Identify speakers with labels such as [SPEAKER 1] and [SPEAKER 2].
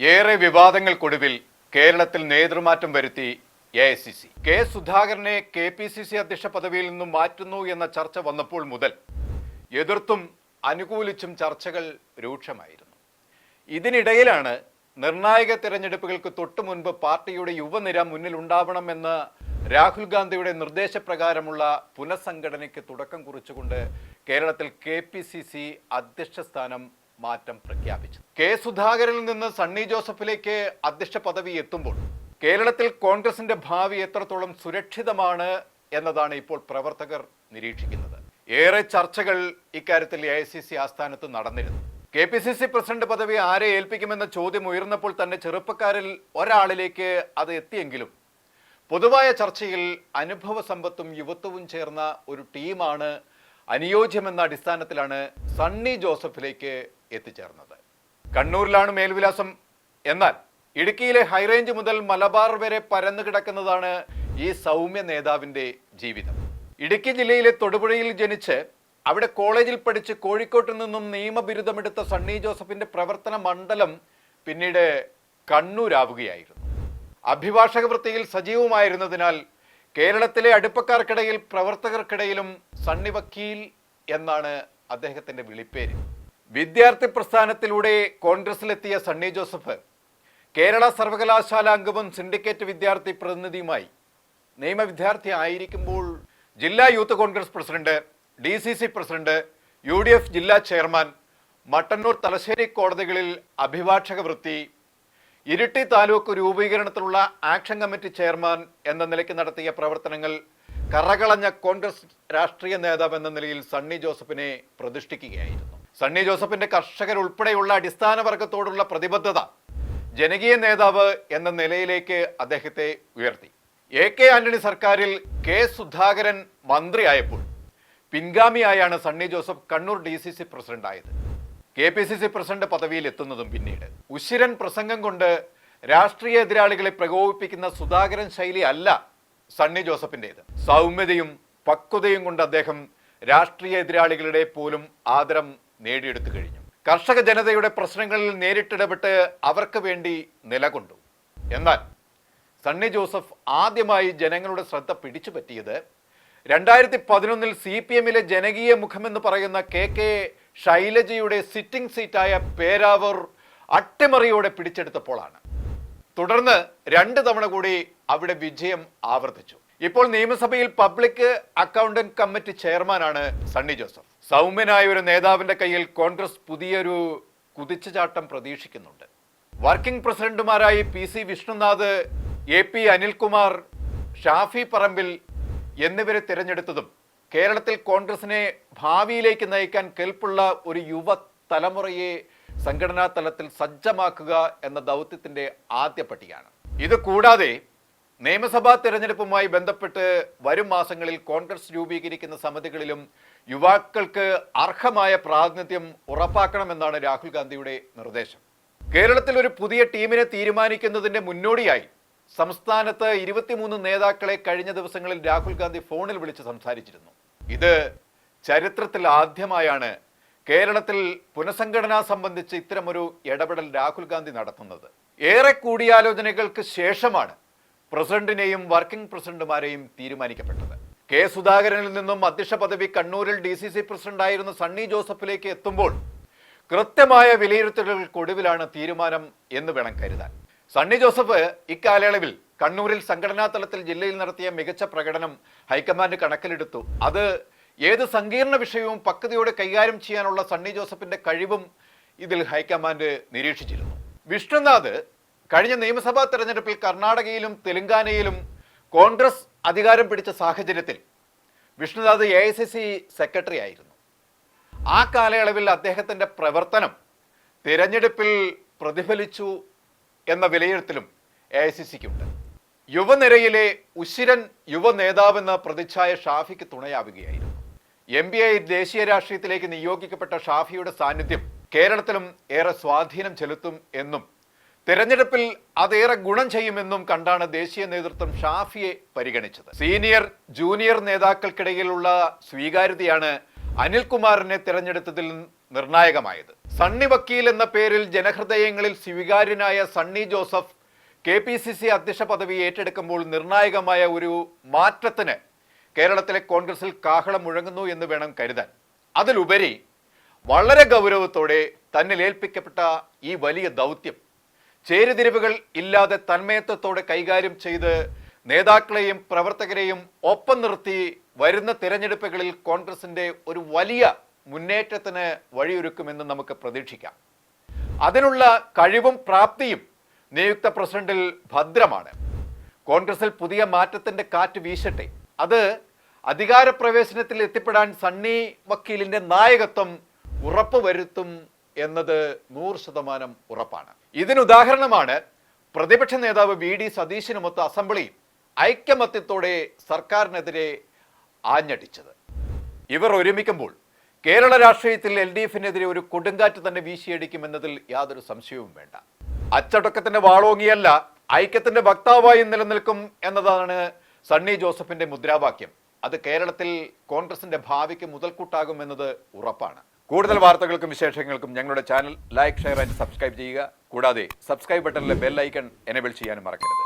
[SPEAKER 1] ഏറെ വിവാദങ്ങൾക്കൊടുവിൽ കേരളത്തിൽ നേതൃമാറ്റം വരുത്തി AICC. കെ സുധാകരനെ KPCC അധ്യക്ഷ പദവിയിൽ നിന്നും മാറ്റുന്നു എന്ന ചർച്ച വന്നപ്പോൾ മുതൽ എതിർത്തും അനുകൂലിച്ചും ചർച്ചകൾ രൂക്ഷമായിരുന്നു. ഇതിനിടയിലാണ് നിർണായക തെരഞ്ഞെടുപ്പുകൾക്ക് തൊട്ടു മുൻപ് പാർട്ടിയുടെ യുവനിര മുന്നിലുണ്ടാവണമെന്ന് രാഹുൽ ഗാന്ധിയുടെ നിർദ്ദേശപ്രകാരമുള്ള പുനഃസംഘടനയ്ക്ക് തുടക്കം കുറിച്ചുകൊണ്ട് കേരളത്തിൽ KPCC അധ്യക്ഷ സ്ഥാനം മാറ്റം പ്രഖ്യാപിച്ചു. കെ സുധാകരനിൽ നിന്ന് സണ്ണി ജോസഫിലേക്ക് അധ്യക്ഷ പദവി എത്തുമ്പോൾ കേരളത്തിൽ കോൺഗ്രസിന്റെ ഭാവി എത്രത്തോളം സുരക്ഷിതമാണ് എന്നതാണ് ഇപ്പോൾ പ്രവർത്തകർ നിരീക്ഷിക്കുന്നത്. ഏറെ ചർച്ചകൾ ഇക്കാര്യത്തിൽ AICC ആസ്ഥാനത്ത് നടന്നിരുന്നു. KPCC പ്രസിഡന്റ് പദവി ആരെ ഏൽപ്പിക്കുമെന്ന ചോദ്യം ഉയർന്നപ്പോൾ തന്നെ ചെറുപ്പക്കാരിൽ ഒരാളിലേക്ക് അത് എത്തിയെങ്കിലും പൊതുവായ ചർച്ചയിൽ അനുഭവ സമ്പത്തും യുവത്വവും ചേർന്ന ഒരു ടീമാണ് അനുയോജ്യമെന്ന അടിസ്ഥാനത്തിലാണ് സണ്ണി ജോസഫിലേക്ക് എത്തിച്ചേർന്നത്. കണ്ണൂരിലാണ് മേൽവിലാസം. എന്നാൽ ഇടുക്കിയിലെ ഹൈറേഞ്ച് മുതൽ മലബാർ വരെ പരന്നു കിടക്കുന്നതാണ് ഈ സൗമ്യ നേതാവിന്റെ ജീവിതം. ഇടുക്കി ജില്ലയിലെ തൊടുപുഴയിൽ ജനിച്ച് അവിടെ കോളേജിൽ പഠിച്ച് കോഴിക്കോട്ട് നിന്നും നിയമബിരുദമെടുത്ത സണ്ണി ജോസഫിന്റെ പ്രവർത്തന മണ്ഡലം പിന്നീട് കണ്ണൂരാവുകയായിരുന്നു. അഭിഭാഷക വൃത്തിയിൽ സജീവമായിരുന്നതിനാൽ കേരളത്തിലെ അടുപ്പക്കാർക്കിടയിൽ പ്രവർത്തകർക്കിടയിലും സണ്ണി വക്കീൽ എന്നാണ് അദ്ദേഹത്തിന്റെ വിളിപ്പേര്. വിദ്യാർത്ഥി പ്രസ്ഥാനത്തിലൂടെ കോൺഗ്രസിലെത്തിയ സണ്ണി ജോസഫ് കേരള സർവകലാശാല അംഗവും സിൻഡിക്കേറ്റ് വിദ്യാർത്ഥി പ്രതിനിധിയുമായി നിയമ വിദ്യാർത്ഥി ആയിരിക്കുമ്പോൾ ജില്ലാ youth Congress president, DCC president, UDF ജില്ലാ ചെയർമാൻ, മട്ടന്നൂർ തലശ്ശേരി കോടതികളിൽ അഭിഭാഷക വൃത്തി, ഇരിട്ടി താലൂക്ക് രൂപീകരണത്തിലുള്ള ആക്ഷൻ കമ്മിറ്റി ചെയർമാൻ എന്ന നിലയ്ക്ക് നടത്തിയ പ്രവർത്തനങ്ങൾ കറകളഞ്ഞ കോൺഗ്രസ് രാഷ്ട്രീയ നേതാവ് എന്ന നിലയിൽ സണ്ണി ജോസഫിനെ പ്രതിഷ്ഠിക്കുകയായിരുന്നു. സണ്ണി ജോസഫിന്റെ കർഷകരുൾപ്പെടെയുള്ള അടിസ്ഥാന വർഗത്തോടുള്ള പ്രതിബദ്ധത ജനകീയ നേതാവ് എന്ന നിലയിലേക്ക് അദ്ദേഹത്തെ ഉയർത്തി. AK ആന്റണി സർക്കാരിൽ കെ സുധാകരൻ മന്ത്രിയായപ്പോൾ പിൻഗാമിയായാണ് സണ്ണി ജോസഫ് കണ്ണൂർ DCC പ്രസിഡന്റായത്. KPCC പ്രസിഡന്റ് പദവിയിൽ എത്തുന്നതും പിന്നീട്. ഉശിരൻ പ്രസംഗം കൊണ്ട് രാഷ്ട്രീയ എതിരാളികളെ പ്രകോപിപ്പിക്കുന്ന സുധാകരൻ ശൈലി അല്ല സണ്ണി ജോസഫിൻ്റെത്. സൗമ്യതയും പക്വതയും കൊണ്ട് അദ്ദേഹം രാഷ്ട്രീയ എതിരാളികളുടെ പോലും ആദരം നേടിയെടുത്തു കഴിഞ്ഞു. കർഷക ജനതയുടെ പ്രശ്നങ്ങളിൽ നേരിട്ടിടപെട്ട് അവർക്ക് വേണ്ടി നിലകൊണ്ടു. എന്നാൽ സണ്ണി ജോസഫ് ആദ്യമായി ജനങ്ങളുടെ ശ്രദ്ധ പിടിച്ചു പറ്റിയത് 2011 CPM-ലെ ജനകീയ മുഖമെന്ന് പറയുന്ന KK ശൈലജയുടെ സിറ്റിംഗ് സീറ്റായ പേരാവൂർ അട്ടിമറിയോടെ പിടിച്ചെടുത്തപ്പോഴാണ്. തുടർന്ന് 2 തവണ കൂടി അവിടെ വിജയം ആവർത്തിച്ചു. ഇപ്പോൾ നിയമസഭയിൽ പബ്ലിക് അക്കൗണ്ടന്റ് കമ്മിറ്റി ചെയർമാനാണ് സണ്ണി ജോസഫ്. സൗമ്യനായ ഒരു നേതാവിന്റെ കയ്യിൽ കോൺഗ്രസ് പുതിയൊരു കുതിച്ചുചാട്ടം പ്രതീക്ഷിക്കുന്നുണ്ട്. വർക്കിംഗ് പ്രസിഡന്റുമാരായി PC വിഷ്ണുനാഥ്, AP അനിൽകുമാർ, ഷാഫി പറമ്പിൽ എന്നിവരെ തിരഞ്ഞെടുത്തതും കേരളത്തിൽ കോൺഗ്രസിനെ ഭാവിയിലേക്ക് നയിക്കാൻ കെൽപ്പുള്ള ഒരു യുവ തലമുറയെ സംഘടനാ തലത്തിൽ സജ്ജമാക്കുക എന്ന ദൗത്യത്തിന്റെ ആദ്യ പടിയാണ്. ഇത് കൂടാതെ നിയമസഭാ തെരഞ്ഞെടുപ്പുമായി ബന്ധപ്പെട്ട് വരും മാസങ്ങളിൽ കോൺഗ്രസ് രൂപീകരിക്കുന്ന സമിതികളിലും യുവാക്കൾക്ക് അർഹമായ പ്രാതിനിധ്യം ഉറപ്പാക്കണമെന്നാണ് രാഹുൽ ഗാന്ധിയുടെ നിർദ്ദേശം. കേരളത്തിൽ ഒരു പുതിയ ടീമിനെ തീരുമാനിക്കുന്നതിന്റെ മുന്നോടിയായി സംസ്ഥാനത്ത് 23 നേതാക്കളെ കഴിഞ്ഞ ദിവസങ്ങളിൽ രാഹുൽ ഗാന്ധി ഫോണിൽ വിളിച്ച് സംസാരിച്ചിരുന്നു. ഇത് ചരിത്രത്തിൽ ആദ്യമായാണ് കേരളത്തിൽ പുനഃസംഘടന സംബന്ധിച്ച് ഇത്തരമൊരു ഇടപെടൽ രാഹുൽ ഗാന്ധി നടത്തുന്നത്. ഏറെ കൂടിയാലോചനകൾക്ക് ശേഷമാണ് പ്രസിഡന്റിനെയും വർക്കിംഗ് പ്രസിഡന്റുമാരെയും തീരുമാനിക്കപ്പെട്ടത്. കെ സുധാകരനിൽ നിന്നും അധ്യക്ഷ പദവി കണ്ണൂരിൽ DCC പ്രസിഡന്റായിരുന്ന സണ്ണി ജോസഫിലേക്ക് എത്തുമ്പോൾ കൃത്യമായ വിലയിരുത്തലുകൾക്കൊടുവിലാണ് തീരുമാനം എന്ന് വേണം കരുതാൻ. സണ്ണി ജോസഫ് ഇക്കാലയളവിൽ കണ്ണൂരിൽ സംഘടനാ തലത്തിൽ ജില്ലയിൽ നടത്തിയ മികച്ച പ്രകടനം ഹൈക്കമാൻഡ് കണക്കിലെടുത്തു. അത് ഏത് സങ്കീർണ വിഷയവും പക്വതയോടെ കൈകാര്യം ചെയ്യാനുള്ള സണ്ണി ജോസഫിന്റെ കഴിവും ഇതിൽ ഹൈക്കമാൻഡ് നിരീക്ഷിച്ചിരുന്നു. വിഷ്ണുനാഥ് കഴിഞ്ഞ നിയമസഭാ തെരഞ്ഞെടുപ്പിൽ കർണാടകയിലും തെലങ്കാനയിലും കോൺഗ്രസ് അധികാരം പിടിച്ച സാഹചര്യത്തിൽ വിഷ്ണുനാഥ് AICC സെക്രട്ടറി ആയിരുന്നു. ആ കാലയളവിൽ അദ്ദേഹത്തിന്റെ പ്രവർത്തനം തിരഞ്ഞെടുപ്പിൽ പ്രതിഫലിച്ചു എന്ന വിലയിരുത്തലും AICCക്കുണ്ട്. യുവനിരയിലെ ഉശിരൻ യുവ നേതാവെന്ന പ്രതിച്ഛായ ഷാഫിക്ക് തുണയാവുകയായിരുന്നു. MBA ദേശീയ രാഷ്ട്രീയത്തിലേക്ക് നിയോഗിക്കപ്പെട്ട ഷാഫിയുടെ സാന്നിധ്യം കേരളത്തിലും ഏറെ സ്വാധീനം ചെലുത്തും എന്നും തെരഞ്ഞെടുപ്പിൽ അതേറെ ഗുണം ചെയ്യുമെന്നും കണ്ടാണ് ദേശീയ നേതൃത്വം ഷാഫിയെ പരിഗണിച്ചത്. സീനിയർ ജൂനിയർ നേതാക്കൾക്കിടയിലുള്ള സ്വീകാര്യതയാണ് അനിൽകുമാറിനെ തിരഞ്ഞെടുത്തതിൽ നിർണായകമായത്. സണ്ണി വക്കീൽ എന്ന പേരിൽ ജനഹൃദയങ്ങളിൽ സ്വീകാര്യനായ സണ്ണി ജോസഫ് KPCC അധ്യക്ഷ പദവി ഏറ്റെടുക്കുമ്പോൾ നിർണായകമായ ഒരു മാറ്റത്തിന് കേരളത്തിലെ കോൺഗ്രസിൽ കാഹളം മുഴങ്ങുന്നു എന്ന് വേണം കരുതാൻ. അതിലുപരി വളരെ ഗൗരവത്തോടെ തന്നിൽ ഏൽപ്പിക്കപ്പെട്ട ഈ വലിയ ദൗത്യം ചേരിതിരിവുകൾ ഇല്ലാതെ തന്മയത്വത്തോടെ കൈകാര്യം ചെയ്ത് നേതാക്കളെയും പ്രവർത്തകരെയും ഒപ്പം നിർത്തി വരുന്ന തിരഞ്ഞെടുപ്പുകളിൽ കോൺഗ്രസിന്റെ ഒരു വലിയ മുന്നേറ്റത്തിന് വഴിയൊരുക്കുമെന്ന് നമുക്ക് പ്രതീക്ഷിക്കാം. അതിനുള്ള കഴിവും പ്രാപ്തിയും നിയുക്ത പ്രസിഡന്റിൽ ഭദ്രമാണ്. കോൺഗ്രസിൽ പുതിയ മാറ്റത്തിന്റെ കാറ്റ് വീശട്ടെ. അത് അധികാരപ്രവേശനത്തിൽ എത്തിപ്പെടാൻ സണ്ണി വക്കീലിന്റെ നായകത്വം ഉറപ്പുവരുത്തും എന്നത് 100% ഉറപ്പാണ്. ഇതിനുദാഹരണമാണ് പ്രതിപക്ഷ നേതാവ് VD സതീശനുമൊത്ത് അസംബ്ലി ഐക്യമത്യത്തോടെ സർക്കാരിനെതിരെ ആഞ്ഞടിച്ചത്. ഇവർ ഒരുമിക്കുമ്പോൾ കേരള രാഷ്ട്രീയത്തിൽ LDFനെതിരെ ഒരു കൊടുങ്കാറ്റ് തന്നെ വീശിയടിക്കുമെന്നതിൽ യാതൊരു സംശയവും വേണ്ട. അച്ചടക്കത്തിന്റെ വാളോങ്ങിയല്ല, ഐക്യത്തിന്റെ വക്താവായി നിലനിൽക്കും എന്നതാണ് സണ്ണി ജോസഫിന്റെ മുദ്രാവാക്യം. അത് കേരളത്തിൽ കോൺഗ്രസിന്റെ ഭാവിക്ക് മുതൽക്കൂട്ടാകുമെന്നത് ഉറപ്പാണ്. കൂടുതൽ വാർത്തകൾക്കും വിശേഷങ്ങൾക്കും ഞങ്ങളുടെ channel like, share and subscribe ചെയ്യുക. കൂടാതെ സബ്സ്ക്രൈബ് ബട്ടണിലെ ബെൽ ഐക്കൺ എനേബിൾ ചെയ്യാനും മറക്കരുത്.